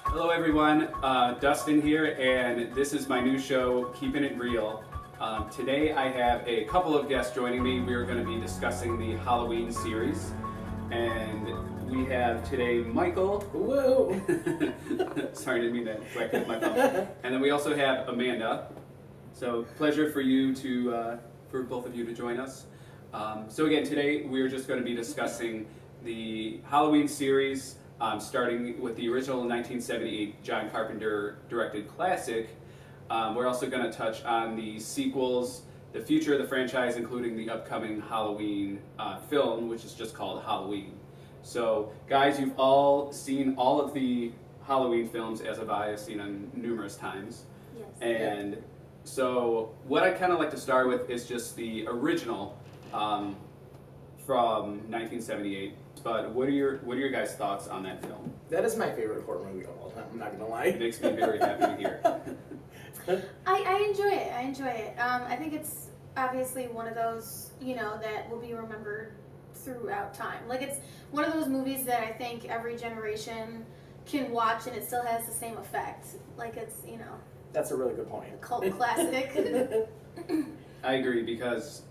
Hello everyone, Dustin here, and this is my new show, Keeping It Real. Today I have a couple of guests joining me. We are going to be discussing the Halloween series, and we have today Michael. Whoa! Sorry, didn't mean that. Whack with my thumb. And then we also have Amanda. So pleasure for you to, for both of you to join us. So again, today we're just going to be discussing the Halloween series. Starting with the original 1978 John Carpenter directed classic. We're also going to touch on the sequels, the future of the franchise, including the upcoming Halloween film, which is just called Halloween. So, guys, you've all seen all of the Halloween films, as have I. I've seen them numerous times. Yes. And so, what I kind of like to start with is just the original from 1978. But what are your guys' thoughts on that film? That is my favorite horror movie of all time, I'm not gonna lie. It makes me very happy to hear. I enjoy it. I think it's obviously one of those, that will be remembered throughout time. Like, it's one of those movies that I think every generation can watch and it still has the same effect. Like, it's, That's a really good point. a cult classic. I agree, because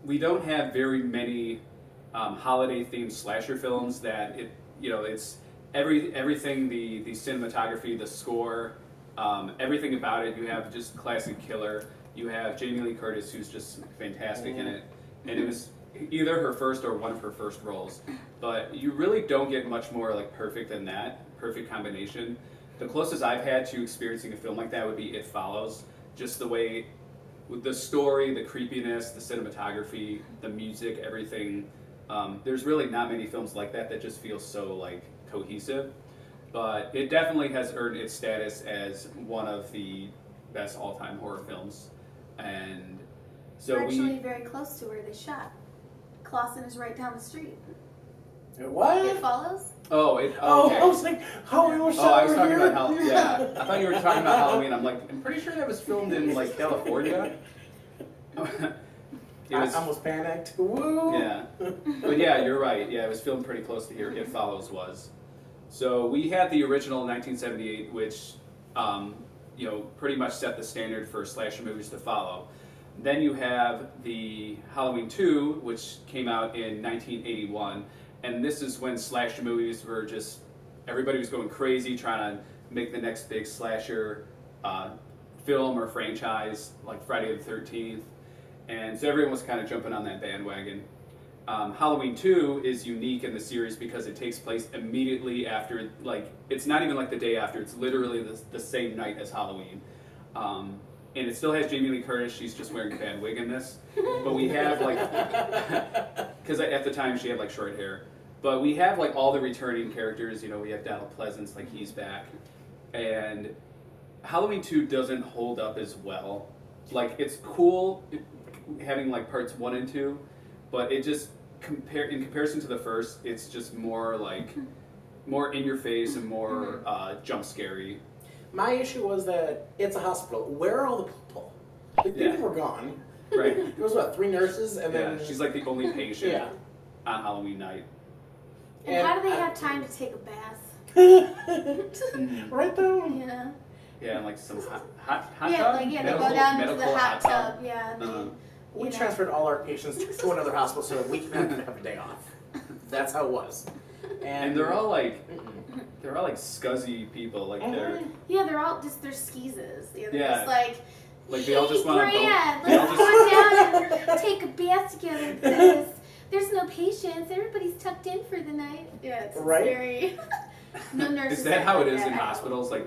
we don't have very many holiday-themed slasher films that it's everything, the cinematography, the score, everything about it. You have just classic killer. You have Jamie Lee Curtis, who's just fantastic in it, and it was either her first or one of her first roles. But you really don't get much more like perfect than that, perfect combination. The closest I've had to experiencing a film like that would be It Follows. Just the way, with the story, the creepiness, the cinematography, the music, everything. There's really not many films like that just feel so like cohesive, but it definitely has earned its status as one of the best all-time horror films. And so We're actually very close to where they shot. Clawson is right down the street. What? It Follows? okay. I was like, Halloween was shot I was talking over here? about yeah. I thought you were talking about Halloween. I'm like, I'm pretty sure that was filmed in like California. I almost panicked. Woo! Yeah, but yeah, you're right. Yeah, it was filmed pretty close to here. It Follows was. So we had the original 1978, which pretty much set the standard for slasher movies to follow. Then you have the Halloween 2, which came out in 1981, and this is when slasher movies were just, everybody was going crazy trying to make the next big slasher film or franchise, like Friday the 13th. And so everyone was kind of jumping on that bandwagon. Halloween 2 is unique in the series because it takes place immediately after, like, it's not even like the day after, it's literally the same night as Halloween. And it still has Jamie Lee Curtis, she's just wearing a bad wig in this. But we have, like, because at the time she had, like, short hair. But we have, like, all the returning characters, we have Donald Pleasance, like, he's back. And Halloween 2 doesn't hold up as well. Like, it's cool having like parts 1 and 2, but it just in comparison to the first, it's just more in your face and more jump scary. My issue was that it's a hospital. Where are all the people? The people were gone. Right. There was 3 nurses and then she's like the only patient Yeah. on Halloween night. And how do they have time to take a bath? Right though? Yeah. Yeah, and like some hot Yeah, tub? they go down into the medical hot tub. Yeah. We transferred all our patients to another hospital so that we can have a day off. That's how it was. And they're all like scuzzy people, like they're they're all just they're skeezes. They're just like they all just want to Brad, let's go down and take a bath together because there's no patients. Everybody's tucked in for the night. Yeah, it's very no nurses. Is that how it is in hospitals? Like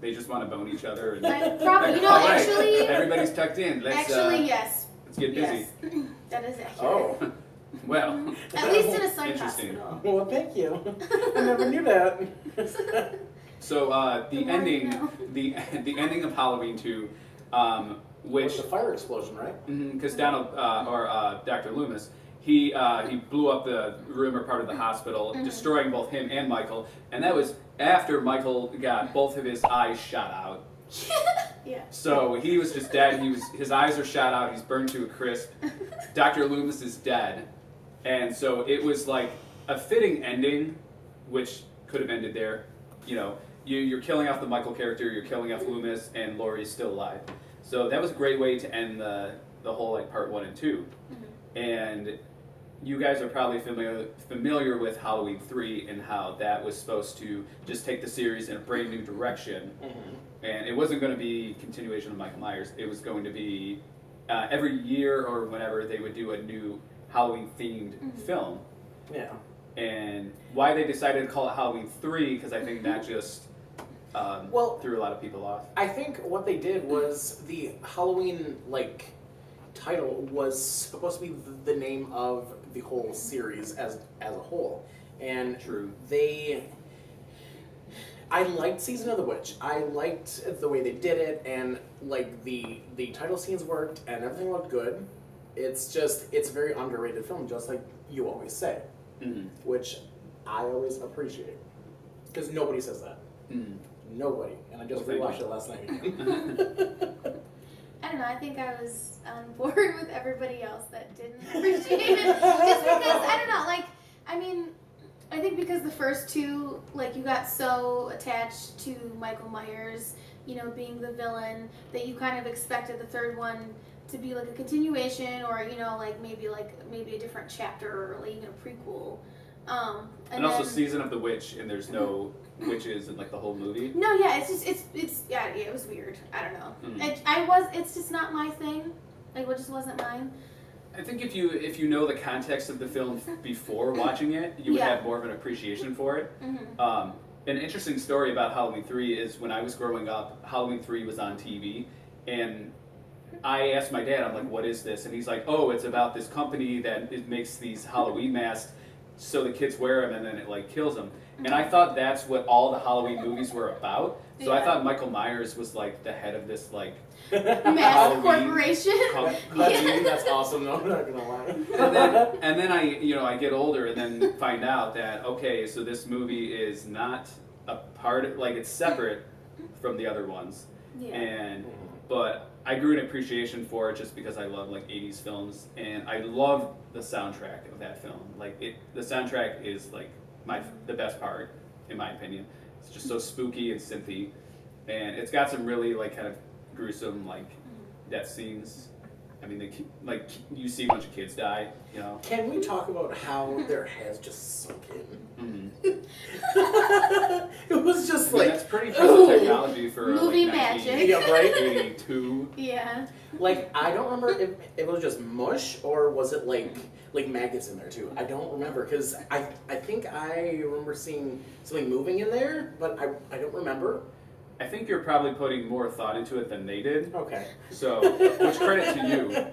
they just want to bone each other and probably actually everybody's tucked in. Yes. Let's get busy. Yes. That is accurate. Oh. Well. At least in a psych hospital. Well, thank you. I never knew that. So the ending of Halloween 2, which the fire explosion, right? Because Donald or Dr. Loomis, he blew up the room or part of the hospital, destroying both him and Michael, and that was after Michael got both of his eyes shot out. Yeah. So he was just dead. His eyes are shot out. He's burned to a crisp. Dr. Loomis is dead. And so it was like a fitting ending, which could have ended there. You know, you're killing off the Michael character, you're killing off Loomis, and Laurie's still alive. So that was a great way to end the whole like part 1 and 2. Mm-hmm. And you guys are probably familiar with Halloween 3 and how that was supposed to just take the series in a brand new direction. Mm-hmm. And it wasn't going to be continuation of Michael Myers. It was going to be every year or whenever they would do a new Halloween-themed film. Yeah. And why they decided to call it Halloween 3, because I think that just threw a lot of people off. I think what they did was the Halloween, like, title was supposed to be the name of the whole series as a whole. And True. I liked Season of the Witch. I liked the way they did it, and like the title scenes worked, and everything looked good. It's a very underrated film, just like you always say, which I always appreciate, because nobody says that. Nobody, and I just rewatched it last night. I don't know. I think I was on board with everybody else that didn't appreciate it, just because I don't know. Like, I mean. I think because the first two, like, you got so attached to Michael Myers, you know, being the villain, that you kind of expected the third one to be like a continuation, or, you know, like maybe a different chapter, or like even a prequel. And also Season of the Witch, and there's no witches in like the whole movie. No, yeah, it was weird. I don't know. It's just not my thing. Like, it just wasn't mine. I think if you know the context of the film before watching it, you would have more of an appreciation for it. Mm-hmm. An interesting story about Halloween 3 is when I was growing up, Halloween 3 was on TV, and I asked my dad, I'm like, what is this? And he's like, oh, it's about this company that makes these Halloween masks so the kids wear them and then it like kills them. And I thought that's what all the Halloween movies were about. So I thought Michael Myers was like the head of this like mask corporation. That's awesome though, I'm not gonna lie. and then I get older and then find out that, okay, so this movie is not a part of, like, it's separate from the other ones. Yeah. But I grew an appreciation for it just because I love like 80s films, and I love the soundtrack of that film. Like the soundtrack is like the best part, in my opinion. It's just so spooky and synthy, and it's got some really like kind of gruesome like death scenes. I mean, you see a bunch of kids die, you know. Can we talk about how their heads just sunk in? It was just like that's pretty impressive technology for movie like, magic. Yeah, right. 1982. Yeah. Like, I don't remember if it was just mush or was it like maggots in there too. I don't remember, because I think I remember seeing something moving in there, but I don't remember. I think you're probably putting more thought into it than they did. Okay. So, which credit to you.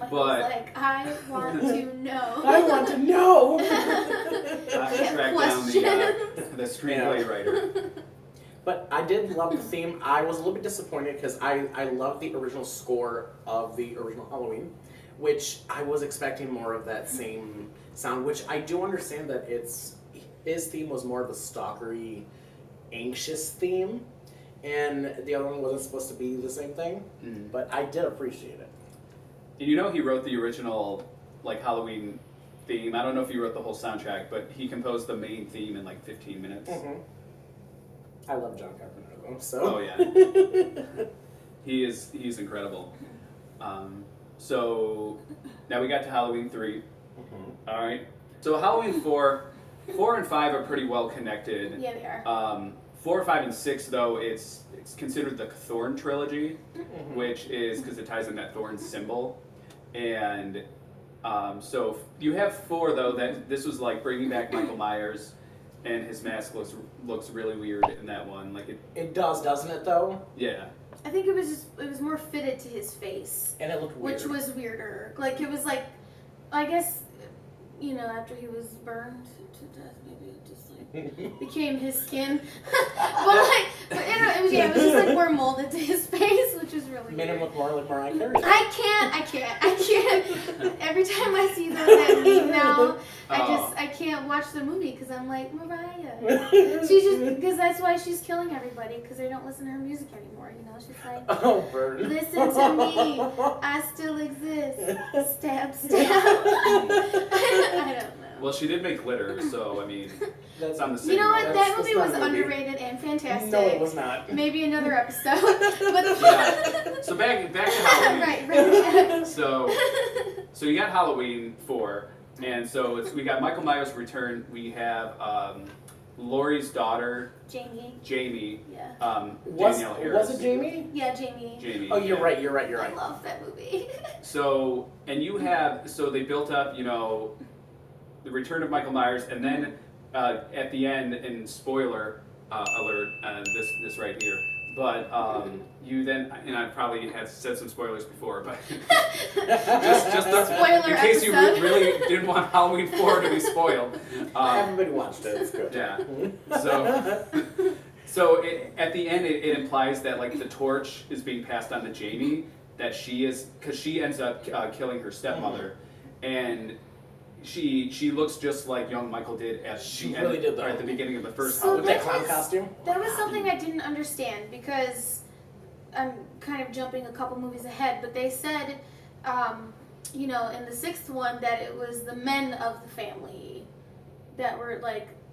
Michael's like, I want to know. I want to know. I have to track down the screenplay writer. But I did love the theme. I was a little bit disappointed because I love the original score of the original Halloween, which I was expecting more of that same sound, which I do understand that his theme was more of a stalkery, anxious theme, and the other one wasn't supposed to be the same thing, but I did appreciate it. And you know he wrote the original like Halloween theme. I don't know if he wrote the whole soundtrack, but he composed the main theme in like 15 minutes. Mm-hmm. I love John Carpenter though, so. Oh yeah. He's incredible. So now we got to Halloween 3. Mm-hmm. All right. So Halloween 4 and 5 are pretty well connected. Yeah, they are. 4, 5, and 6, though, it's considered the Thorn trilogy, which is because it ties in that Thorn symbol. And so you have 4, though, that this was like bringing back Michael Myers, and his mask looks really weird in that one. Like it does, doesn't it, though? Yeah. I think it was more fitted to his face. And it looked weird. Which was weirder. Like, it was like, I guess, you know, after he was burned to death, maybe it just like became his skin. but you know, it was just like more molded to his face, which was really made him weird. look more like Mariah Carey. I can't. Every time I see that meme now, I can't watch the movie because I'm like, Mariah. She's just, because that's why she's killing everybody, because they don't listen to her music anymore, you know? She's like, Oh, Bird. listen to me. I still exist. Stab, stab. I don't know. Well, she did make Glitter, so, I mean, it's on the same You know what? level. That movie not was a movie. underrated and fantastic. No, it was not. Maybe another episode. But Yeah. So back to Halloween. right. So you got Halloween 4, and so we got Michael Myers Return. We have Laurie's daughter, Jamie. Yeah. Danielle Harris. Was it Jamie? Yeah, Jamie. Jamie. Oh, you're yeah. right. I love that movie. So they built up, the return of Michael Myers, and then at the end, and spoiler alert, this right here. But you then, and I probably have said some spoilers before, but just Spoiler in case you episode. really didn't want Halloween 4 to be spoiled. Everybody watched it. It's good. Yeah. So at the end, it implies that like the torch is being passed on to Jamie, that because she ends up killing her stepmother, and she looks just like young Michael did She really did, though. at the beginning of the first So With Halloween. that clown costume? That was something I didn't understand, because I'm kind of jumping a couple movies ahead, but they said, in the 6th one, that it was the men of the family that were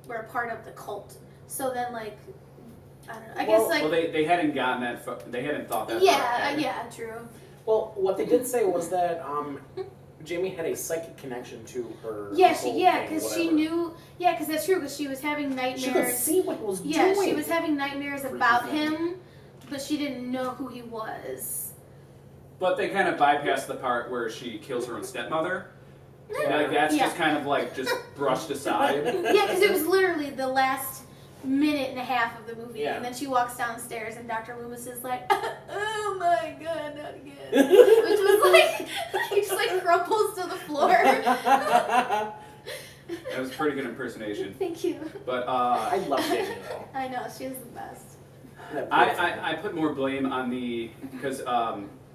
a part of the cult. So then, I don't know. I guess Well, they hadn't gotten that. They hadn't thought that. far yeah, ahead. yeah, true. Well, what they did say was that Jamie had a psychic connection to her. Yeah, uncle because thing, she whatever. knew. Yeah, because that's true. Because she was having nightmares. She could see what he was Yeah, doing. she was having nightmares Freaky about thing. him, but she didn't know who he was. But they kind of bypassed the part where she kills her own stepmother. Yeah. That's Yeah. just kind of just brushed aside. Yeah, because it was literally the last minute and a half of the movie, Yeah. and then she walks downstairs, and Dr. Loomis is like, "Oh my God, not again," which was he just crumples to the floor. That was a pretty good impersonation. Thank you. But I love Jamie though. I know she's the best. I put more blame on because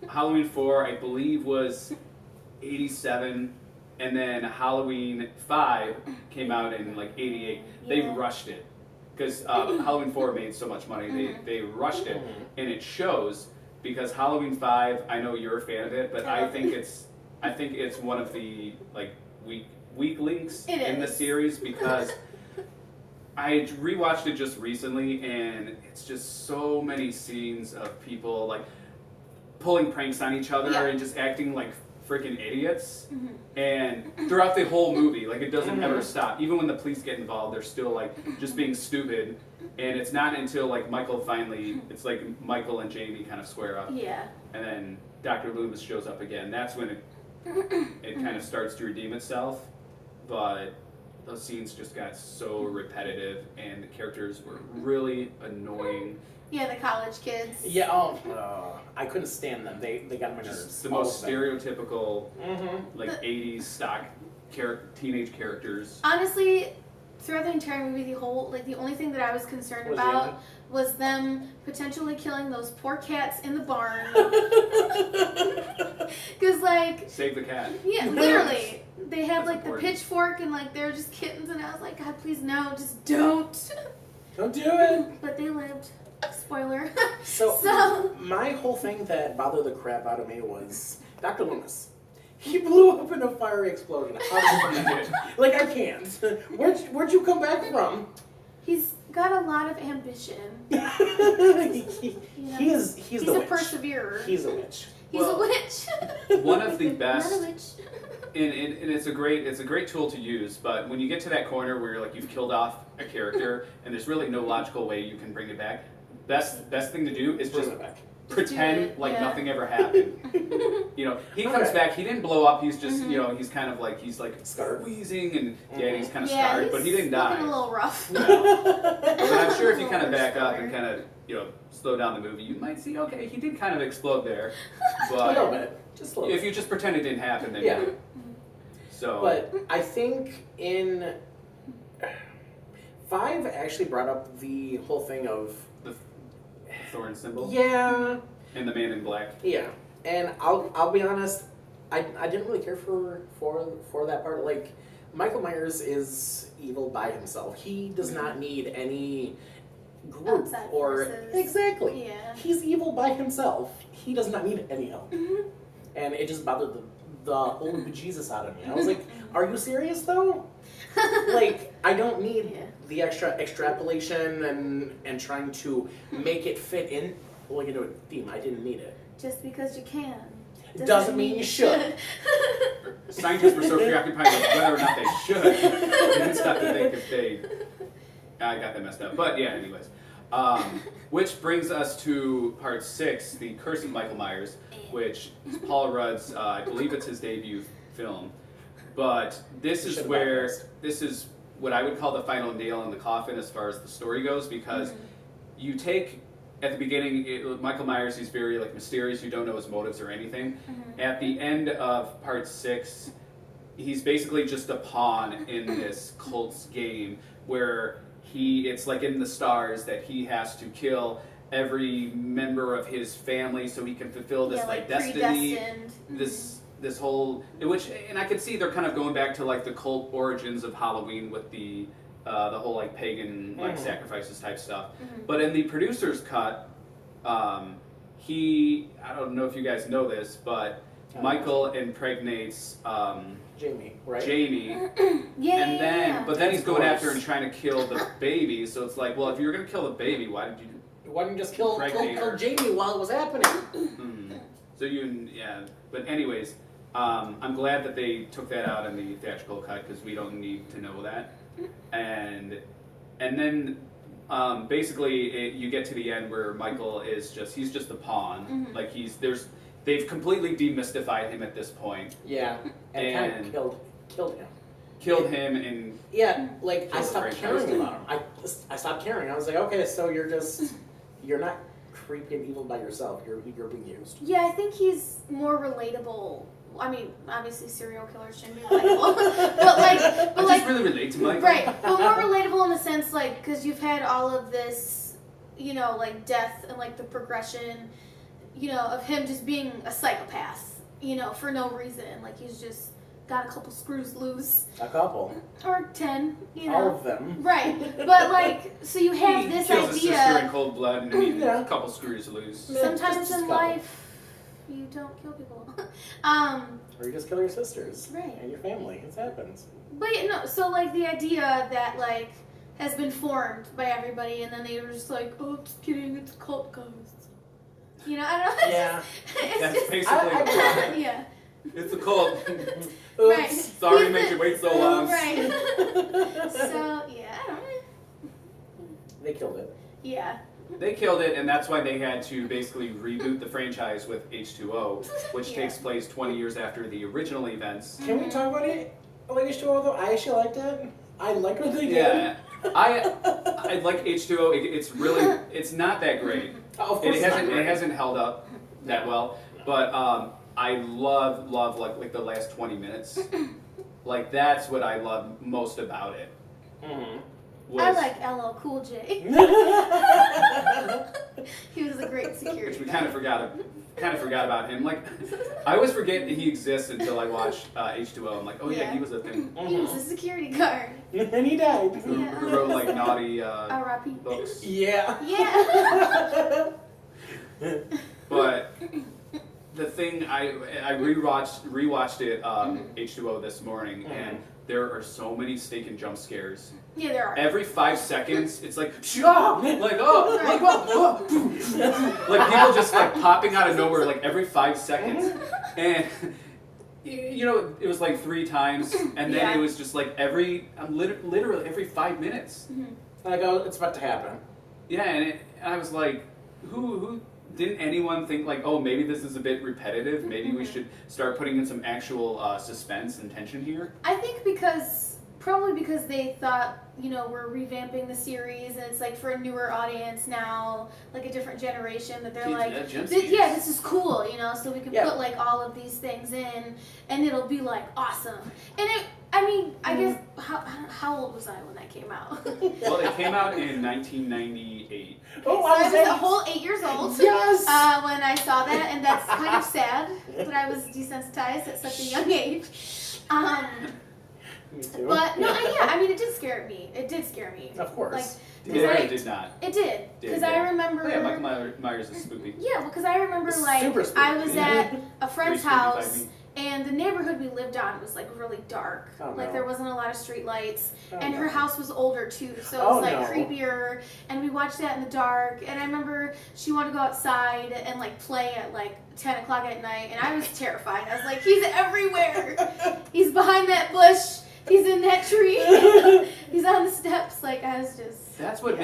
Halloween 4 I believe was 87, and then Halloween 5 came out in 88. They Yeah. rushed it because Halloween 4 made so much money. They rushed it, and it shows because Halloween 5. I know you're a fan of it, but I think it's one of the weak links It in the is. series because. I rewatched it just recently, and it's just so many scenes of people pulling pranks on each other Yeah. and just acting like freaking idiots. Mm-hmm. And throughout the whole movie, it doesn't ever stop. Even when the police get involved, they're still just being stupid. And it's not until Michael finally, it's Michael and Jamie kind of square up, Yeah. and then Dr. Loomis shows up again. That's when it kind of starts to redeem itself, but. Those scenes just got so repetitive, and the characters were really annoying. Yeah, the college kids. Yeah. I couldn't stand them. They got on my nerves. Just the all most of them. stereotypical, Mm-hmm. 80s stock teenage characters. Honestly, throughout the entire movie, the only thing that I was concerned Was about Jamie? was them potentially killing those poor cats in the barn. Because, Save the cat. yeah, literally, they had That's the important. pitchfork and they're just kittens, and I was like, God, please no, just don't. Don't do it. But they lived. Spoiler. So my whole thing that bothered the crap out of me was Dr. Loomis. He blew up in a fiery explosion. How did you do it? I can't. Where'd you come back from? He's got a lot of ambition. He's He's the a witch. perseverer. He's a witch. He's a witch. One of the Not best, a witch. and it's a great tool to use. But when you get to that corner where you've killed off a character and there's really no logical way you can bring it back, best thing to do is Bring just it back. pretend it, like yeah. nothing ever happened. He comes Okay. back. He didn't blow up. He's just he's kind of he's Scarred. wheezing and he's kind of Yeah, scarred, he's but he didn't looking die. a little rough. But I'm sure if you kind of Little back up and scarred. kind of slow down the movie, you might see okay, he did kind of explode there. A little But bit. Just a little if bit. you just pretend it didn't happen, then Yeah. So But I think in 5 actually brought up the whole thing of the thorn symbol yeah. and the man in black. Yeah, and I'll be honest, I didn't really care for that part. Michael Myers is evil by himself. He does not need any group Outside or forces. exactly. Yeah. He's evil by himself. He does not need any help. Mm-hmm. And it just bothered the holy bejesus out of me. I was like, "Are you serious though? Like, I don't need the extra extrapolation and trying to make it fit in like into a theme. I didn't need it. Just because you can. Doesn't mean you should." Scientists were so preoccupied with whether or not they should. They didn't stop to think if they... I got that messed up. But yeah, anyways. Which brings us to part 6, The Curse of Michael Myers, which is Paul Rudd's, I believe it's his debut film. But this is what I would call the final nail in the coffin as far as the story goes, because you take, at the beginning, Michael Myers, he's very like mysterious, you don't know his motives or anything. At the end of part 6, he's basically just a pawn in this cult's game where it's like in the stars that he has to kill every member of his family so he can fulfill this like destiny, this whole, which, and I could see they're kind of going back to like the cult origins of Halloween with the whole like pagan like sacrifices type stuff. But in the producer's cut, I don't know if you guys know this, but Michael impregnates Jamie, right? Jamie, but then he's going after and trying to kill the baby. So it's like, well, if you were gonna kill the baby, why didn't you just kill Jamie while it was happening? So but anyways, I'm glad that they took that out in the theatrical cut because we don't need to know that. And then basically you get to the end where Michael is he's just a pawn. Like they've completely demystified him at this point. Yeah, and kind of killed him. Killed him and like I stopped caring about him. I stopped caring. I was like, okay, so you're not creepy and evil by yourself. You're being used. Yeah, I think he's more relatable. I mean, obviously serial killers shouldn't be relatable, I just really relate to Michael. Right, but more relatable in the sense like because you've had all of this, like death and like the progression, of him just being a psychopath, for no reason. Like he's just got a couple screws loose. A couple. Or 10, All of them. Right, but like, so you have he this kills idea. His sister in cold blood and he a couple screws loose. Sometimes in life, you don't kill people. Or you just kill your sisters. Right. And your family. It happens. But so like the idea that like has been formed by everybody and then they were just like, oh, just kidding, it's cult ghosts. I don't know. Yeah. That's basically yeah. It's a cult. Oops. Right. Sorry to make you wait so long. Right. So, yeah, I don't know. They killed it. Yeah. They killed it, and that's why they had to basically reboot the franchise with H2O, which takes place 20 years after the original events. Can we talk about it? Like H2O though? I actually liked it. I like what they did. Yeah. I like H2O. It's not that great. Oh, of course It hasn't held up that well, but I love like the last 20 minutes. Like that's what I love most about it. I like LL Cool J. He was a great security. Which we kind of forgot about him. Like I always forget that he exists until I watch H2O. I'm like, oh yeah, he was a thing. He was a security guard. And he died. Who wrote like naughty R.I.P. books. Yeah. Yeah. But the thing I rewatched it H2O this morning, and there are so many stinking jump scares. Yeah, there are. Every 5 seconds, it's like, shut like like people just like popping out of nowhere, like every 5 seconds, and it was like 3 times, and then it was just like literally every 5 minutes. And I go, it's about to happen. Yeah, and I was like, who? Didn't anyone think like, oh, maybe this is a bit repetitive? Maybe we should start putting in some actual suspense and tension here? I think probably because they thought, we're revamping the series and it's like for a newer audience now, like a different generation, that they're like, this is cool, so we can put like all of these things in and it'll be like awesome. And I guess, how old was I when that came out? Well, it came out in 1998. Oh, so I was a whole 8 years old. Yes. When I saw that, and that's kind of sad that I was desensitized at such a young age. Me too. But no, yeah, I mean, it did scare me. It did scare me. Of course. Like, It did not. It did, because I remember. Oh, yeah, Michael Myers is spooky. Yeah, because I remember like Super spooky. I was at a friend's Pretty spooky house. by me. And the neighborhood we lived on was like really dark. Oh, like no. there wasn't a lot of street lights. Oh, and no. her house was older too, so it was like no. creepier. And we watched that in the dark. And I remember she wanted to go outside and like play at like 10 o'clock at night. And I was terrified. I was like, he's everywhere. He's behind that bush. He's in that tree. He's on the steps. Like I was just. That's what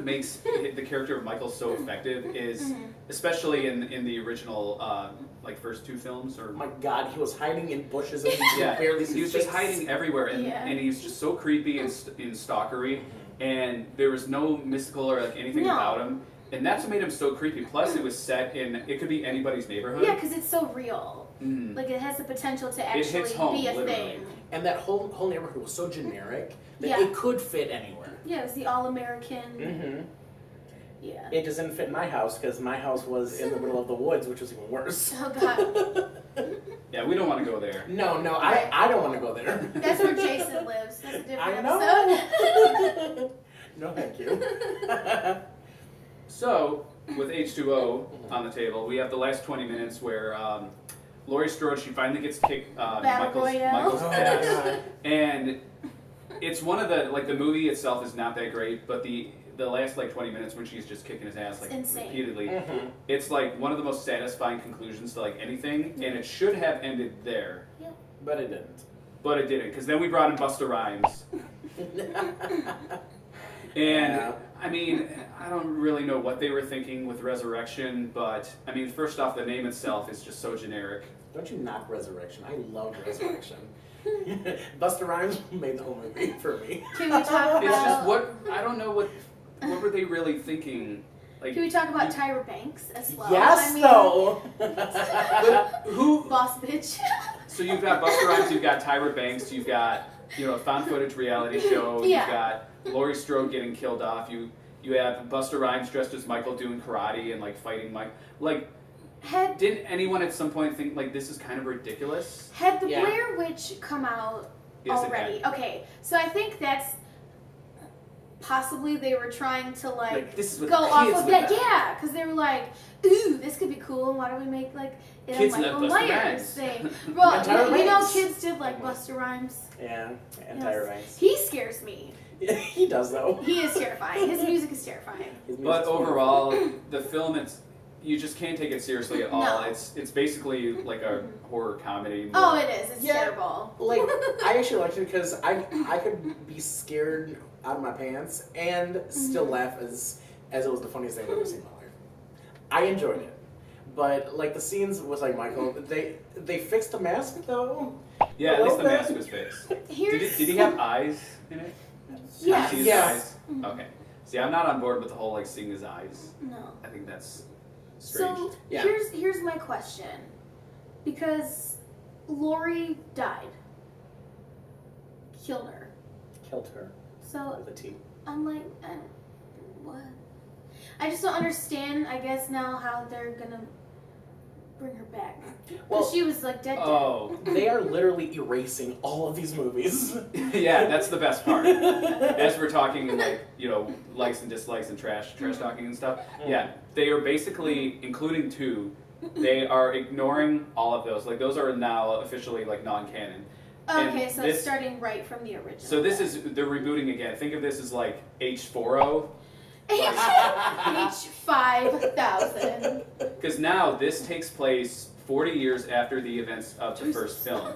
makes the character of Michael so effective is, especially in the original like first two films or. Oh my God, he was hiding in bushes and he Yeah, barely see he was his just face. hiding everywhere, and he's just so creepy and stalkery, and there was no mystical or like anything about him, and that's what made him so creepy. Plus, it was set in it could be anybody's neighborhood. Yeah, because it's so real. Like it has the potential to actually hits home, be a literally. thing. And that whole neighborhood was so generic that Yeah. it could fit anywhere. Yeah, it was the all-American. Mm-hmm. Yeah. It just didn't fit my house because my house was in the middle of the woods, which was even worse. Oh God. Yeah, we don't want to go there. No, I don't want to go there. That's where Jason lives. That's a different I episode. know. No, thank you. So, with H2O on the table, we have the last 20 minutes where Laurie Strode, she finally gets kicked Battle Royale. Michael's Oh, ass. God. And it's one of the, like the movie itself is not that great, but the last like 20 minutes when she's just kicking his ass like insane. repeatedly, Mm-hmm. it's like one of the most satisfying conclusions to like anything, and it should have ended there. Yeah. But it didn't. But it didn't, because then we brought in Busta Rhymes. And, Yeah. I mean, I don't really know what they were thinking with Resurrection, but, I mean, first off, the name itself is just so generic. Don't you knock Resurrection? I love Resurrection. Busta Rhymes made the whole movie for me. Can we talk It's just about? I don't know what were they really thinking? Like, Can we talk about Tyra Banks as well? Yes, I mean, though. but who? Boss bitch. So you've got Busta Rhymes, you've got Tyra Banks, you've got, a found footage reality show, Yeah. you've got Laurie Strode getting killed off, you have Busta Rhymes dressed as Michael doing karate and like fighting Mike. Like, didn't anyone at some point think like this is kind of ridiculous? Had the Yeah. Blair Witch come out Yes, it already? had. Okay, so I think that's possibly they were trying to like this is what go off kids of would that. have. Yeah, because they were like, ooh, this could be cool. And why don't we make like it a Kids love Michael Busta Myers Rhymes. thing? Well, And Tyra you know, Banks. kids did like Busta Rhymes. Yeah, and Yes. Tyra Banks. He scares me. He does, though. He is terrifying. His music is terrifying. His But music's overall, the film you just can't take it seriously at all. No. It's basically like a horror comedy. Oh, it is. It's Yeah. terrible. like I actually liked it because I could be scared out of my pants and still laugh as it was the funniest thing I've ever seen in my life. I enjoyed it, but like the scenes with like Michael, they fixed the mask though. Yeah, at least the mask was fixed. Did he have eyes in it? Yes. See his Yes. eyes? Okay. See, I'm not on board with the whole like seeing his eyes. No. I think that's strange. So Yeah. here's my question, because Lori died, killed her. Killed her So with a T. I'm like, what? I just don't understand. I guess now how they're gonna bring her back. Well, Because she was like dead. Oh, they are literally erasing all of these movies. yeah, that's the best part. As we're talking like, likes and dislikes and trash talking and stuff. Yeah, they are basically, including 2, they are ignoring all of those. Like those are now officially like non-canon. Okay, And so this- it's starting right from the original. So this is, they're rebooting again. Think of this as like H40. H5000. Because now this takes place 40 years after the events of the first film.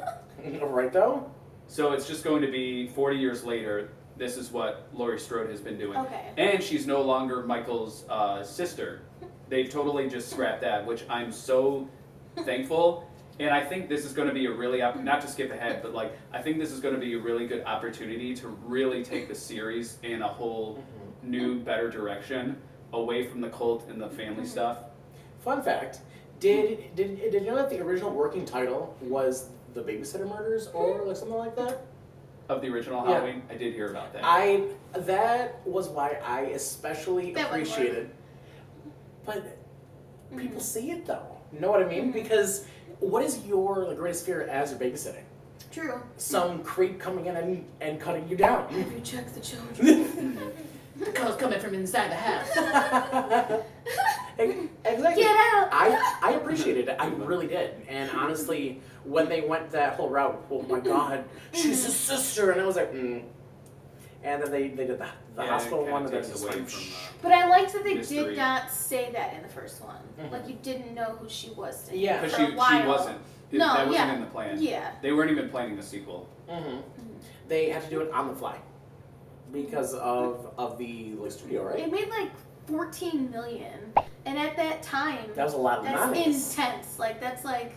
Right though? So it's just going to be 40 years later. This is what Laurie Strode has been doing. Okay. And she's no longer Michael's sister. They've totally just scrapped that, which I'm so thankful. And I think this is going to be a really, not to skip ahead, but like, I think this is going to be a really good opportunity to really take the series in a whole new, better direction, away from the cult and the family stuff. Fun fact: Did you know that the original working title was The Babysitter Murders or like something like that? Of the original Yeah. Halloween, I did hear about that. That was why I especially That would appreciated. But people see it though. You know what I mean? Because what is your greatest fear as you're babysitting? True. some creep coming in and cutting you down. Have you checked the children? The call's coming from inside the house. Exactly. Get out! I appreciated it. I really did. And honestly, when they went that whole route, oh my God, she's a sister, and I was like, And then they did the hospital one, and then just away went, from. But I liked that they Mystery. did not say that in the first one. Mhm. Like, you didn't know who she was to him Yeah. Because for a while. she wasn't. No, that wasn't yeah. in the plan. Yeah. They weren't even planning the sequel. They had to do it on the fly because of the studio, right? It made like 14 million. And at that time, That was a lot of that's money. intense. Like, that's like,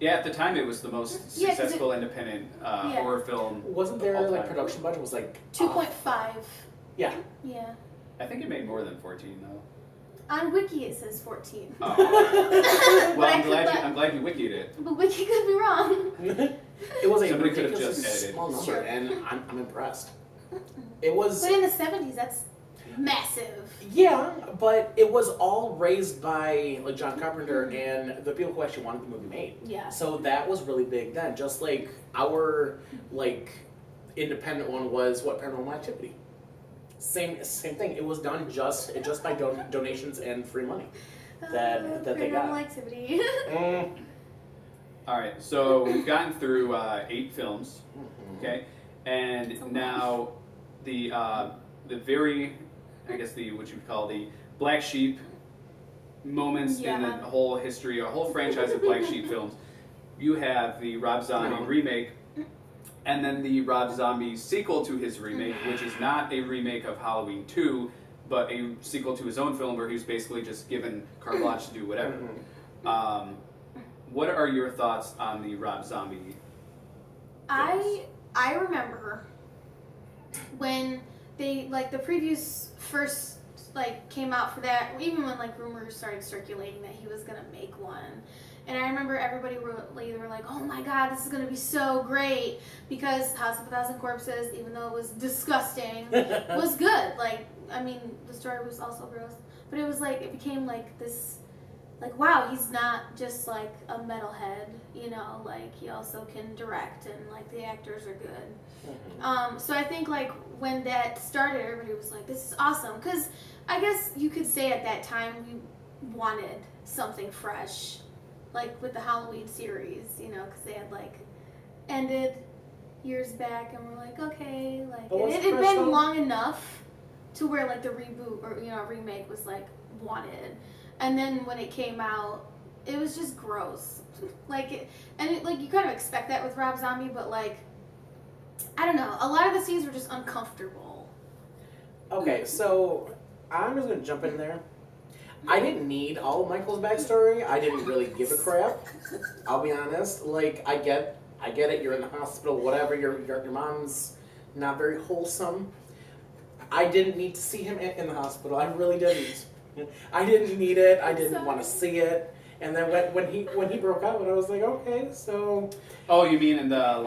Yeah, at the time it was the most Yeah, 'cause successful independent Yeah. horror film. Wasn't there of all like time. production budget was like 2.5. Yeah. Yeah. I think it made more than 14 though. On Wiki it says 14. Oh. But Well, I I'm could glad let- I'm glad you wikied it. But Wiki could be wrong. It was a Somebody could have ridiculously just edited. small number, Sure. and I'm impressed. It was But in the 70s, that's massive. yeah, but it was all raised by like John Carpenter and the people who actually wanted the movie made. Yeah. So that was really big then. Just like our like independent one was what Paranormal Activity. Same thing. It was done just by donations and free money that they got. Paranormal Activity. All right, so we've gotten through 8 films, Mhm. okay, and now the very, I guess what you would call the black sheep moments in the Yeah. whole history, a whole franchise of black sheep films. You have the Rob Zombie No. remake, and then the Rob Zombie sequel to his remake, which is not a remake of Halloween 2, but a sequel to his own film where he was basically just given carte blanche to do whatever. Mhm. What are your thoughts on the Rob Zombie? I remember when they like the previews first like came out for that, even when like rumors started circulating that he was gonna make one. And I remember everybody were like, "Oh my God, this is gonna be so great!" Because House of a Thousand Corpses, even though it was disgusting, was good. Like, I mean, the story was also gross, but it was like it became like this, like, wow, he's not just like a metalhead, you know, like he also can direct and like the actors are good. Mhm. So I think like when that started, everybody was like, "This is awesome," because I guess you could say at that time we wanted something fresh, like with the Halloween series, you know, because they had like ended years back, and we're like, okay, like But was it it had fresh, been though? long enough to where like the reboot or remake was like wanted, and then when it came out, it was just gross, like like you kind of expect that with Rob Zombie, but like I don't know, a lot of the scenes were just uncomfortable. Okay, so I'm just gonna jump in there. I didn't need all of Michael's backstory. I didn't really give a crap. I'll be honest. Like I get it. You're in the hospital, whatever. Your mom's not very wholesome. I didn't need to see him in the hospital. I really didn't. I didn't need it. I didn't want to see it. And then when he broke out, I was like, okay, so Oh, you mean in the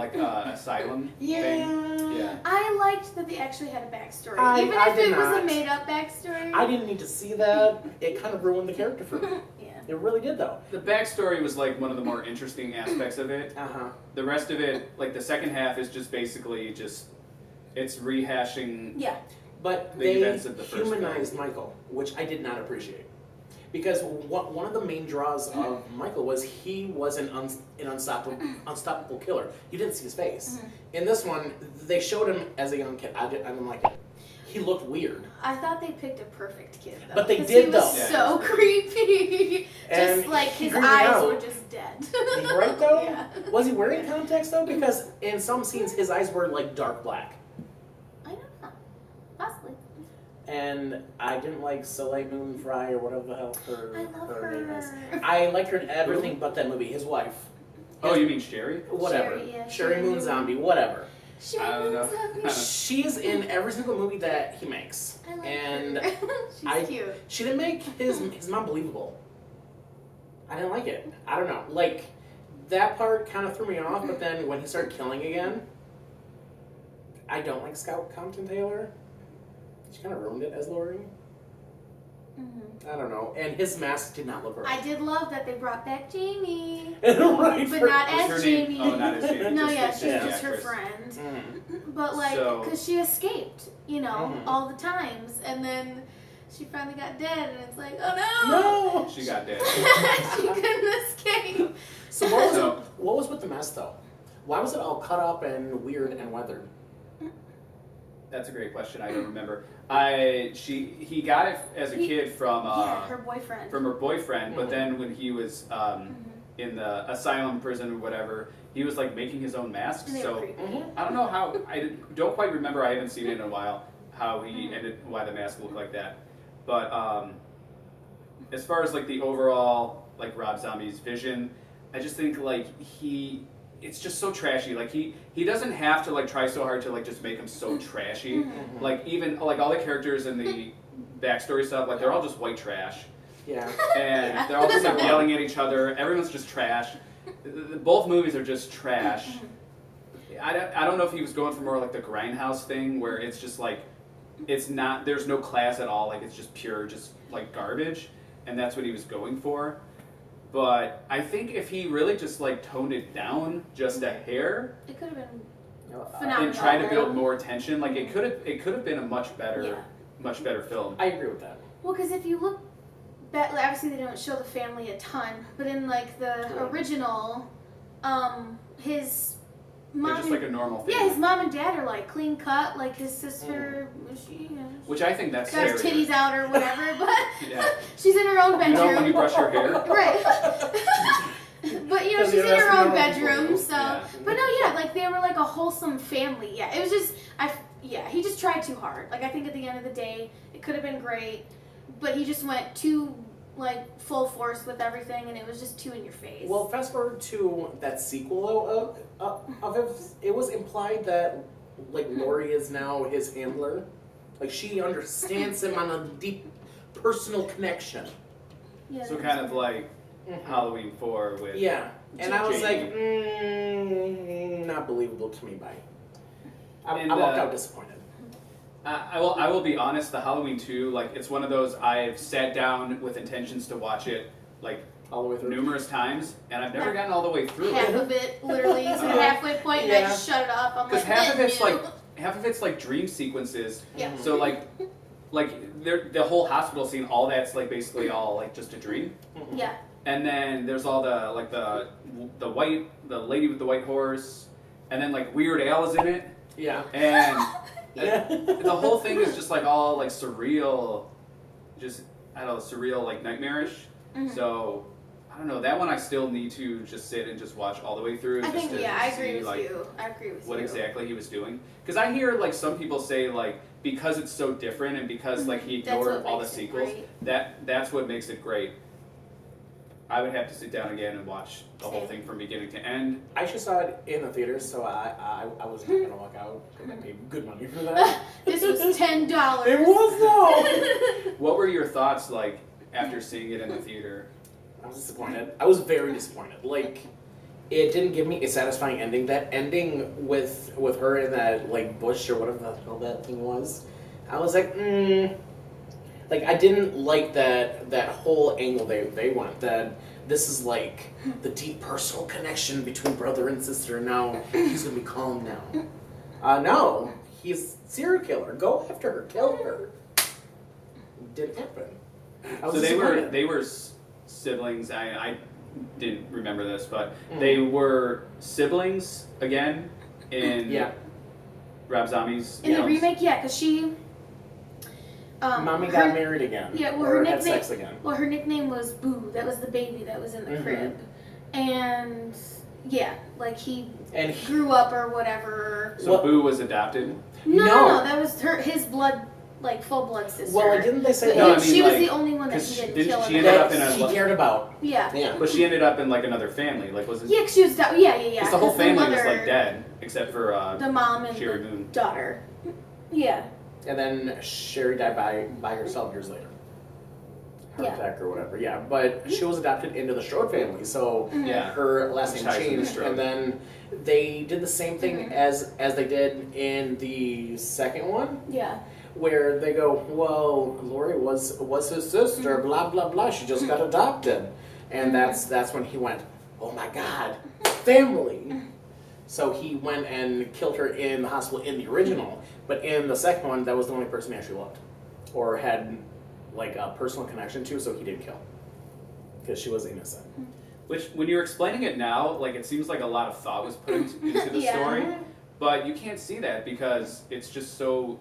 asylum yeah. thing? Yeah. I liked that they actually had a backstory, I even if did it was not. a made-up backstory. I didn't need to see that. It kind of ruined the character for me. Yeah. It really did, though. The backstory was like one of the more interesting aspects of it. Uh-huh. The rest of it, like the second half, is just basically it's rehashing. Yeah. But The they events of the first humanized Michael, which I did not appreciate. Because one of the main draws of Michael was he was an unstoppable killer. You didn't see his face. Mhm. In this one, they showed him as a young kid. I didn't like it. He looked weird. I thought they picked a perfect kid, though. But they 'cause did, he was though. Yeah, so it was creepy. And Just like he his creeped me eyes out. were just dead. Right, though? Yeah. Was he wearing contacts, though? Because in some scenes, his eyes were like dark black. I don't know. Possibly. And I didn't like Soleil Moon Frye or whatever the hell I love her name is. her. I like her in everything but that movie. His wife. Oh, you mean Sherry? Whatever. Sherry, yeah, Sherry Sherry Moon Moon. Zombie, whatever. I don't know. She's in every single movie that he makes. I like And her. She's I- cute. she didn't make his mom believable. I didn't like it. I don't know. Like, that part kind of threw me off, but then when he started killing again, I don't like Scout Compton Taylor. She kind of ruined it as Laurie. I don't know. And his mask did not look right. I did love that they brought back Jamie. Right, But not What's as her name? Jamie. Oh, not as Jamie. No, just yeah, the- she's the just her actress. friend. Mm. But like, So- because she escaped, you know, Mhm. all the times, and then she finally got dead, and it's like, oh no, No! She got dead. she couldn't escape. So what was with the mask though? Why was it all cut up and weird and weathered? That's a great question. I don't remember. He got it as a kid from Yeah, her boyfriend. from her boyfriend, but Mhm. then when he was in the asylum, prison, or whatever, he was like making his own masks. And they were So creepy. I don't know how. Don't quite remember. I haven't seen it in a while. How he ended, why the mask looked like that. But as far as like the overall like Rob Zombie's vision, I just think like it's just so trashy. Like he doesn't have to like try so hard to like just make him so trashy. Like even like all the characters in the backstory stuff, like they're all just white trash. Yeah. And Yeah. they're all just like yelling at each other. Everyone's just trash. Both movies are just trash. I don't know if he was going for more like the Grindhouse thing, where it's just like there's no class at all. Like it's just pure, just like garbage, and that's what he was going for. But I think if he really just like toned it down just a hair It could have been I phenomenal. and tried to build more tension, like it could have been a much better Yeah. film. agree with that. Well, because if you look back, like, obviously they don't show the family a ton, but in like the original, his They're mom just like a normal thing. yeah, his mom and dad are like clean cut. Like his sister, she Which I think that's got her scary. titties out or whatever, but Yeah. she's in her own You bedroom. know when you brush your hair? Right. But you know, Because she's you're in her asking own the wrong bedroom, people. so. Yeah. But no, yeah, like they were like a wholesome family. Yeah, it was just, he just tried too hard. Like I think at the end of the day, it could have been great, but he just went too like full force with everything, and it was just too in your face. Well, fast forward to that sequel of it. It was implied that like Lori is now his handler. Like she understands him on a deep personal connection. yeah, So kind of like Halloween 4 with Yeah, and I was like, Jamie. not believable to me. I And, walked out disappointed. I will be honest, the Halloween 2, like it's one of those I've sat down with intentions to watch it like All the way through. numerous times, and I've never gotten all the way through half it. of it literally is the halfway point, and I Yeah. just shut it off. I'm Because like, half of it's like dream sequences. Yeah. So like the whole hospital scene, all that's like basically all like just a dream. Yeah. And then there's all the like the lady with the white horse, and then like Weird Al is in it, Yeah. and Yeah. the whole thing is just like all like surreal, just I don't know, surreal like nightmarish. Mhm. So I don't know, that one I still need to just sit and just watch all the way through. I just think, to yeah, I see, agree with like, you. I agree with what you. exactly he was doing. Because I hear like some people say like because it's so different and because like he That's ignored what all the makes it sequels, great. that's what makes it great. I would have to sit down again and watch the whole Same. thing from beginning to end. I actually saw it in the theater, so I was not gonna walk out. I paid good money for that. This was $10. It was though. What were your thoughts like after seeing it in the theater? I was disappointed. I was very disappointed. Like, it didn't give me a satisfying ending. That ending with her in that like bush or whatever the hell that thing was, I was like, like I didn't like that whole angle they went. That this is like the deep personal connection between brother and sister. Now he's gonna be calm now. No, he's a serial killer. Go after her, kill her. Didn't happen. I was So disappointed. they were siblings. I didn't remember this, but they were siblings again in Yeah. Rob Zombie's In the films. remake, yeah, because she. Mommy her- got married again. Yeah, well, or her had nickname. sex again. Well, her nickname was Boo. That was the baby that was in the Mhm. crib, and yeah, like he And he, grew up or whatever. So Well- Boo was adopted. No, No. that was his blood, like full blood sister. well, didn't they say But No, that? I mean, she was like, the only one that 'cause he didn't didn't kill. she in the ended up house. in a- he cared about. Yeah. Yeah. But she ended up in like another family. Like was it? Yeah, 'cause she was yeah. Because the whole 'cause family was mother- like dead except for The mom and Sherry the Moon. daughter. Yeah. And then Sherry died by herself years later. Heart Yeah. attack or whatever. Yeah, but she was adopted into the Strode family, so Yeah. her last name Ties to the changed. Strode. And then they did the same thing as they did in the second one, Yeah. where they go, well, Lori was his sister, blah blah blah. She just got adopted, and that's when he went, oh my God, family. So he went and killed her in the hospital in the original, but in the second one, that was the only person he actually loved, or had like a personal connection to. So he didn't kill because she was innocent. Which, when you're explaining it now, like it seems like a lot of thought was put into the story, but you can't see that because it's just so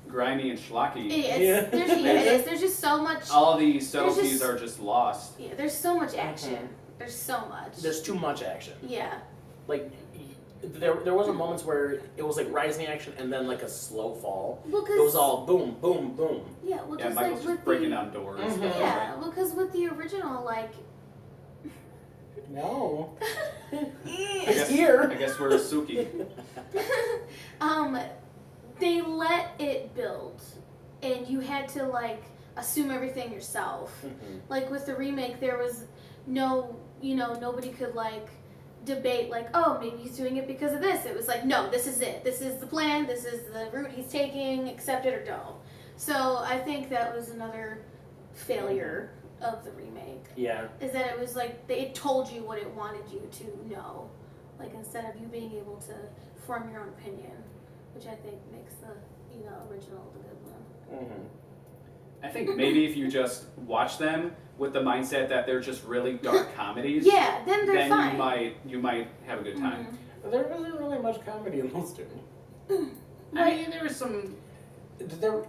grimy and schlocky. It is. There's just so much. All the subtleties are just lost. Yeah, there's so much action. There's so much. There's too much action. Yeah. Like, there wasn't moments where it was like rising action and then like a slow fall. Well, it was all boom, boom, boom. Yeah, well, Yeah, just Michael's like just with breaking the, down doors. Yeah, because with the original, like. No. It's here. I guess we're Suki. They let it build, and you had to like assume everything yourself. Like with the remake, there was nobody could like debate like, oh, maybe he's doing it because of this. It was like, no, this is it. This is the plan. This is the route he's taking. Accept it or don't. So I think that was another failure of the remake. Yeah. Is that it was like it told you what it wanted you to know, like instead of you being able to form your own opinion, which I think makes the original the good one. I think maybe if you just watch them with the mindset that they're just really dark comedies, Yeah, then they're fine. you might have a good time. There wasn't really much comedy in those two. I mean, there was some. There,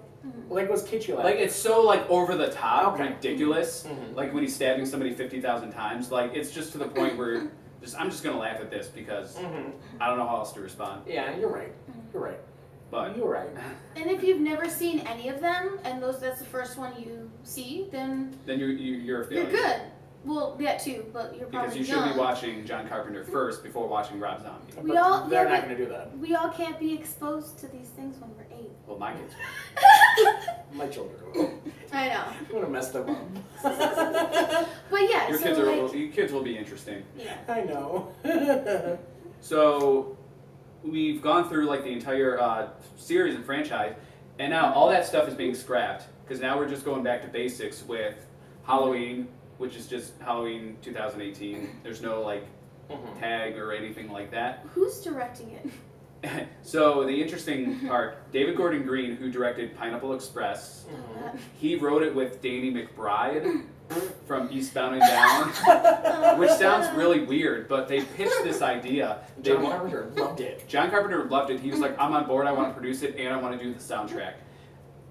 like, was kitschy Like, it's so, like, over the top, Okay. ridiculous. Like, when he's stabbing somebody 50,000 times. Like, it's just to the point where I'm just going to laugh at this because I don't know how else to respond. Yeah, you're right. You're right. But you're right. And if you've never seen any of them, and that's the first one you see, then you're a failure. you're good. Well, that too, but you're probably Because you should be watching John Carpenter first before watching Rob Zombie. They're not going to do that. We all can't be exposed to these things when we're 8. Well, my kids. My children will. I know. I'm going to mess them up. But yeah, Your kids will be interesting. Yeah. I know. So we've gone through like the entire series and franchise, and now all that stuff is being scrapped because now we're just going back to basics with Halloween, which is just Halloween 2018. There's no like tag or anything like that. Who's directing it? So the interesting part, David Gordon Green, who directed Pineapple Express, he wrote it with Danny McBride from Eastbound and Down, which sounds really weird, but they pitched this idea. John Carpenter loved it. John Carpenter loved it. He was like, I'm on board, I want to produce it, and I want to do the soundtrack.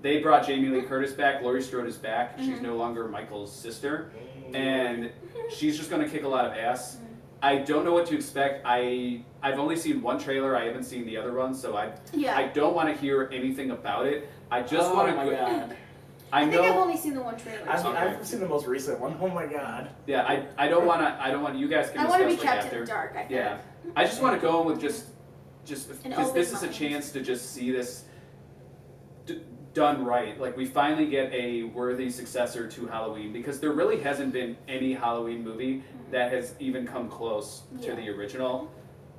They brought Jamie Lee Curtis back, Laurie Strode is back, she's no longer Michael's sister, and she's just going to kick a lot of ass. I don't know what to expect. I've only seen one trailer. I haven't seen the other one, so I don't want to hear anything about it. I just want to. Oh my god! I think I've only seen the one trailer. I've seen the most recent one. Oh my god! Yeah, I don't want to. I don't want you guys can. I want to be discuss kept after. in the dark. I think. Yeah, I just want to go in with just because this is a mind. chance to just see this done right. Like we finally get a worthy successor to Halloween because there really hasn't been any Halloween movie that has even come close to the original.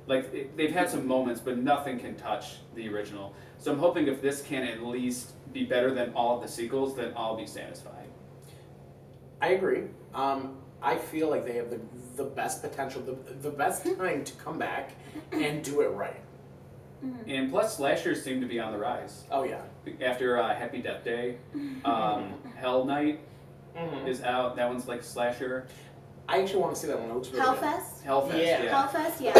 Like they've had some moments, but nothing can touch the original. So I'm hoping if this can at least be better than all of the sequels, then I'll be satisfied. I agree. I feel like they have the best potential, the best time to come back and do it right. And plus, slashers seem to be on the rise. Oh yeah. After Happy Death Day, Hell Night is out. That one's like a slasher. I actually want to see that one. It looks really Hellfest? Hellfest, yeah. Hellfest, yeah.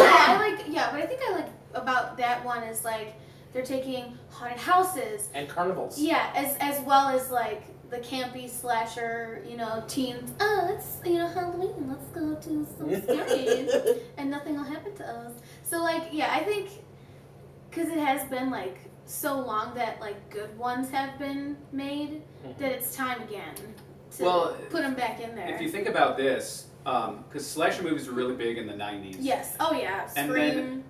But I think I like about that one is like they're taking haunted houses and carnivals. Yeah, as well as like the campy slasher, teens. Oh, it's Halloween. Let's go to some scary, and nothing will happen to us. So like, yeah, I think because it has been like so long that like good ones have been made that it's time again to put them back in there. If you think about this, because slasher movies were really big in the 90s. Yes. Oh yeah. Scream.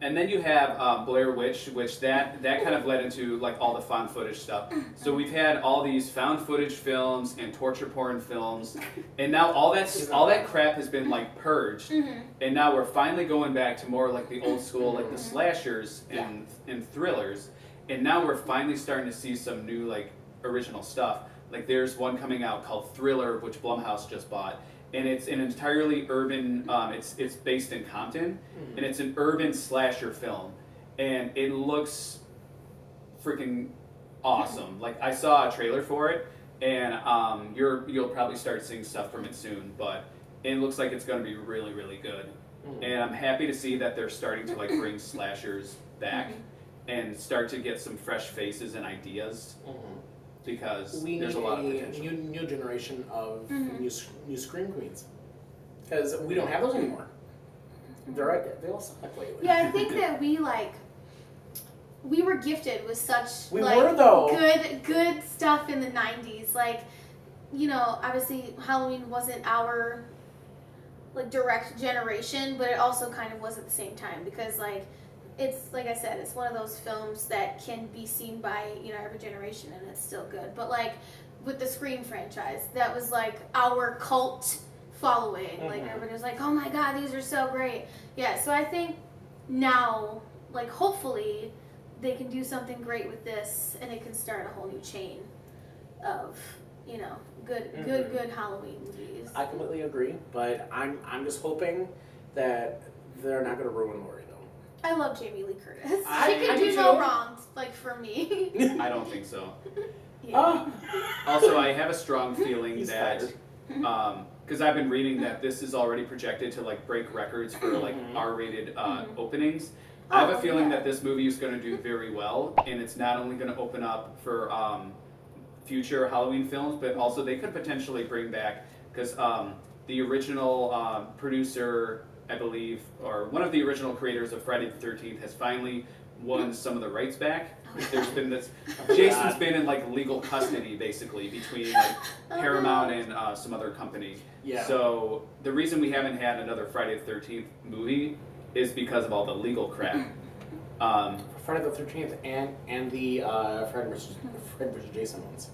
And then you have Blair Witch, which that kind of led into like all the found footage stuff. So we've had all these found footage films and torture porn films, and now all that crap has been like purged, and now we're finally going back to more like the old school, like the slashers and thrillers. And now we're finally starting to see some new like original stuff. Like there's one coming out called Thriller, which Blumhouse just bought, and it's an entirely urban. It's based in Compton, and it's an urban slasher film, and it looks freaking awesome. Like I saw a trailer for it, and you'll probably start seeing stuff from it soon. But it looks like it's going to be really, really good, and I'm happy to see that they're starting to like bring slashers back and start to get some fresh faces and ideas. Because there's a lot of potential. New generation of new scream queens, because we don't have those anymore. They all suck lately. Yeah, I think that we were gifted with such good stuff in the 90s. Like, you know, obviously Halloween wasn't our like direct generation, but it also kind of was at the same time, because like it's like I said, it's one of those films that can be seen by, you know, every generation, and it's still good. But like with the Scream franchise, that was like our cult following. Like everybody was like, "Oh my god, these are so great!" Yeah, so I think now, like hopefully, they can do something great with this, and it can start a whole new chain of, you know, good Halloween movies. I completely agree, but I'm just hoping that they're not going to ruin Laurie. I love Jamie Lee Curtis. She I can do do no too. wrong, like for me. I don't think so. Yeah. Also, I have a strong feeling He's that, because I've been reading that this is already projected to like break records for like R-rated openings. I have a feeling that this movie is going to do very well, and it's not only going to open up for future Halloween films, but also they could potentially bring back, because the original producer, I believe, or one of the original creators of Friday the 13th has finally won some of the rights back. There's been this, Jason's been in like legal custody basically between like Paramount and some other company. Yeah. So the reason we haven't had another Friday the 13th movie is because of all the legal crap. Friday the 13th and the Fred versus Jason ones.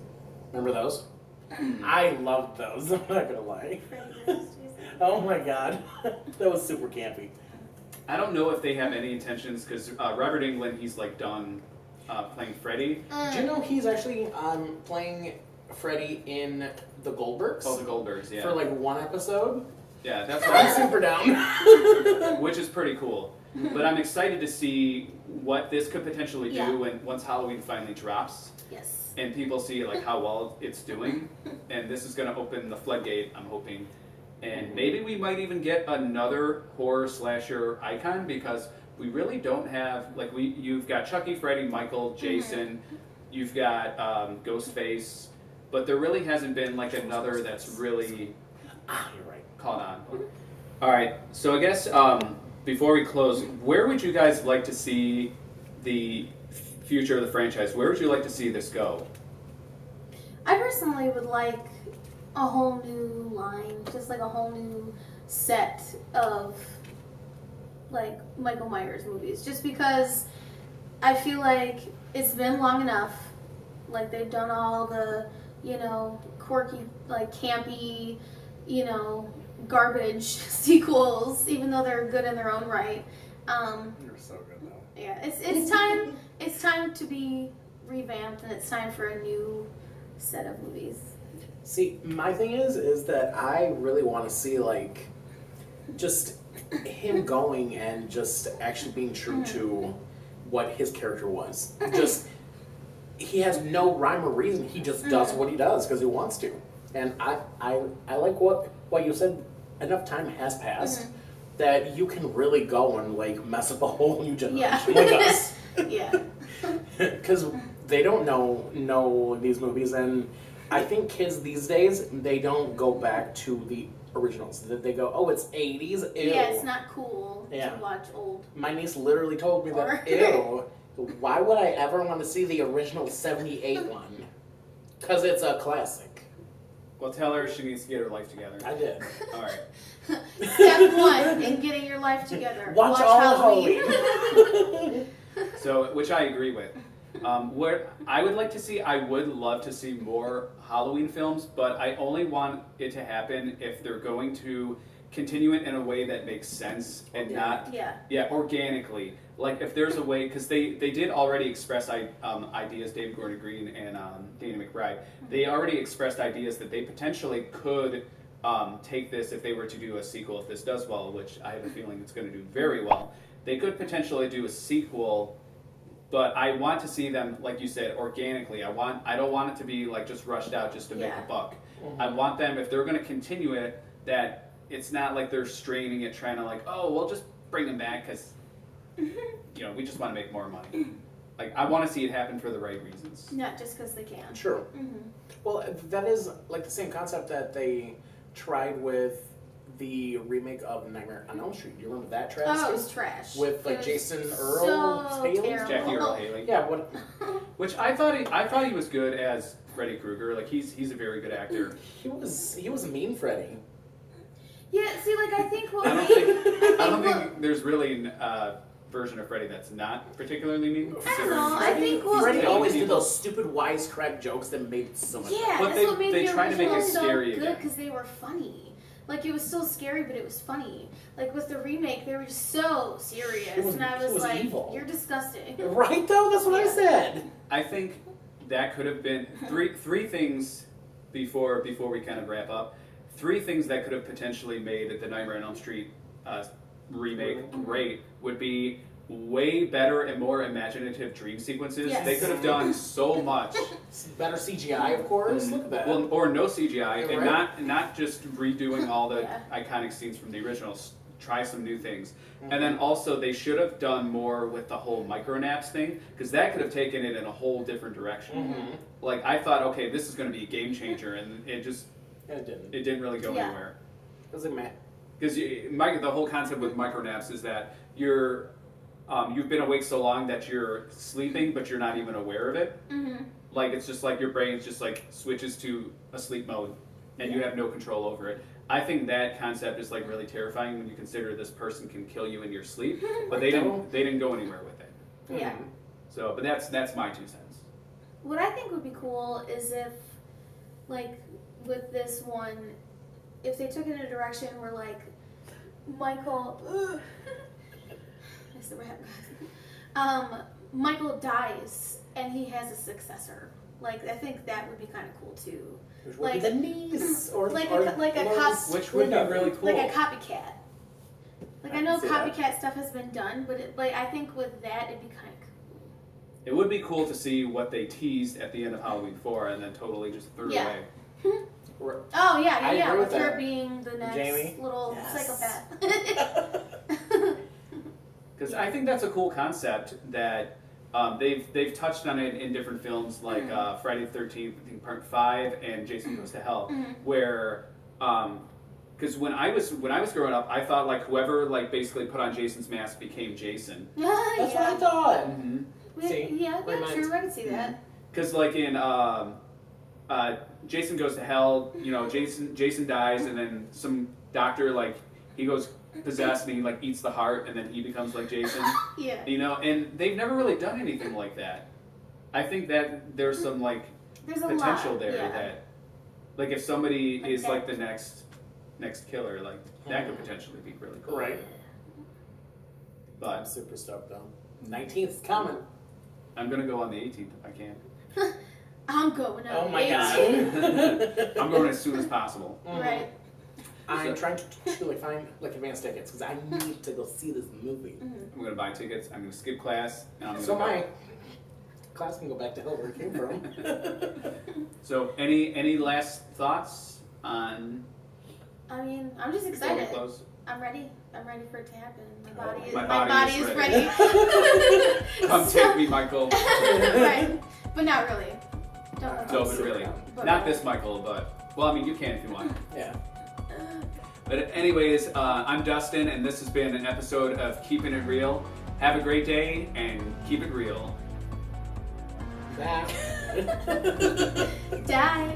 Remember those? I loved those. I'm not gonna lie. Oh my god, that was super campy. I don't know if they have any intentions, because Robert Englund, he's like done playing Freddy. Do you know he's actually playing Freddy in the Goldbergs? Oh, the Goldbergs, yeah. For like one episode. Yeah, that's I'm right. super down. Which is pretty cool. But I'm excited to see what this could potentially do when once Halloween finally drops. Yes. And people see like how well it's doing. And this is going to open the floodgate, I'm hoping. And maybe we might even get another horror slasher icon, because we really don't have, like, you've got Chucky, Freddy, Michael, Jason, you've got Ghostface, but there really hasn't been like another that's really You're right. caught on. All right, so I guess before we close, where would you guys like to see the future of the franchise? Where would you like to see this go? I personally would like a whole new line, just like a whole new set of like Michael Myers movies, just because I feel like it's been long enough. Like they've done all the, you know, quirky, like campy, you know, garbage sequels, even though they're good in their own right. You're so good though. Yeah, it's time. It's time to be revamped, and it's time for a new set of movies. See, my thing is that I really want to see like just him going and just actually being true to what his character was. Just he has no rhyme or reason. He just does what he does because he wants to. And I like what you said. Enough time has passed that you can really go and like mess up a whole new generation like us. Yeah. Because they don't know these movies, and I think kids these days, they don't go back to the originals. They go, oh, it's 80s, ew. Yeah, it's not cool Yeah. to watch old. My niece literally told me that, ew, why would I ever want to see the original 78 one? Because it's a classic. Well, tell her she needs to get her life together. I did. All right. Step one in getting your life together. Watch all Halloween. So, which I agree with. What I would like to see, I would love to see more Halloween films, but I only want it to happen if they're going to continue it in a way that makes sense and not organically. Like if there's a way, because they did already express ideas, David Gordon Green and Dana McBride. They already expressed ideas that they potentially could take this if they were to do a sequel. If this does well, which I have a feeling it's going to do very well, they could potentially do a sequel. But I want to see them, like you said, organically. I don't want it to be like just rushed out just to make a buck. I want them, if they're going to continue it, that it's not like they're straining it, trying to like, oh, we'll just bring them back because, we just want to make more money. Like, I want to see it happen for the right reasons. Not just because they can. Sure. Well, that is like the same concept that they tried with the remake of Nightmare on Elm Street. Do you remember that trash? Oh, it was trash. With like Jason Earl so Haley? Jackie Earl Haley. Yeah, what? Which I thought he was good as Freddy Krueger. Like he's a very good actor. He was a mean Freddy. Yeah, see, like I think what I don't think there's really a version of Freddy that's not particularly mean. I don't know. I think Freddy always did those stupid wisecrack jokes that made it so much. Yeah, but that's what made they the tried to make it original so scary good again. because they were funny. Like it was still scary, but it was funny. Like with the remake, they were just so serious, and I was like, evil. "You're disgusting." Right though, that's what I said. I think that could have been three things before we kind of wrap up. 3 things that could have potentially made the Nightmare on Elm Street remake great would be way better and more imaginative dream sequences. Yes. They could have done so much. Better CGI, of course. Look at that. Well, or no CGI, and Right. not just redoing all the iconic scenes from the originals. Try some new things. And then also they should have done more with the whole micronaps thing, because that could have taken it in a whole different direction. Like I thought, okay, this is going to be a game changer, and it just it didn't really go anywhere. Doesn't matter. Because the whole concept with micronaps is that you've been awake so long that you're sleeping, but you're not even aware of it. Like it's just like your brain just like switches to a sleep mode, and you have no control over it. I think that concept is like really terrifying when you consider this person can kill you in your sleep, but they didn't go anywhere with it. Yeah. So, but that's my 2 cents. What I think would be cool is if, like, with this one, if they took it in a direction where like Michael. That's the rat. Michael dies and he has a successor. Like I think that would be kind of cool too. Like the niece or like a cop, which would be really cool. like a copycat. Like I know copycat stuff has been done, but I think with that it'd be kind of cool. It would be cool to see what they teased at the end of Halloween 4 and then totally just threw it away. Oh yeah, agree with with her that. being the next Jamie? little psychopath. Because I think that's a cool concept that they've touched on it in different films like Friday the 13th, I think Part 5, and Jason Goes to Hell, where because when I was growing up, I thought like whoever like basically put on Jason's mask became Jason. That's what I thought. See? Yeah, true. I can see that. Because like in Jason Goes to Hell, Jason dies, and then some doctor like he goes possessed and he like eats the heart, and then he becomes like Jason. And they've never really done anything like that. I think that there's some like potential there that like if somebody is like the next killer, like that could potentially be really cool. Right. But I'm super stoked though. 19th is coming. I'm gonna go on the 18th if I can. I'm going on. Oh my god. I'm going as soon as possible. Right. I'm trying to like find like advance tickets because I need to go see this movie. I'm gonna buy tickets. I'm gonna skip class. And I'm gonna So go. my class can go back to hell where it came from. So any last thoughts on? I mean, I'm just before we excited. close? I'm ready. I'm ready for it to happen. My My body is ready. Come take me, Michael. Right. But not really. Don't No, but really, not this Michael, but well, I mean, you can if you want. Yeah. But anyways, I'm Dustin, and this has been an episode of Keeping It Real. Have a great day, and keep it real. Die.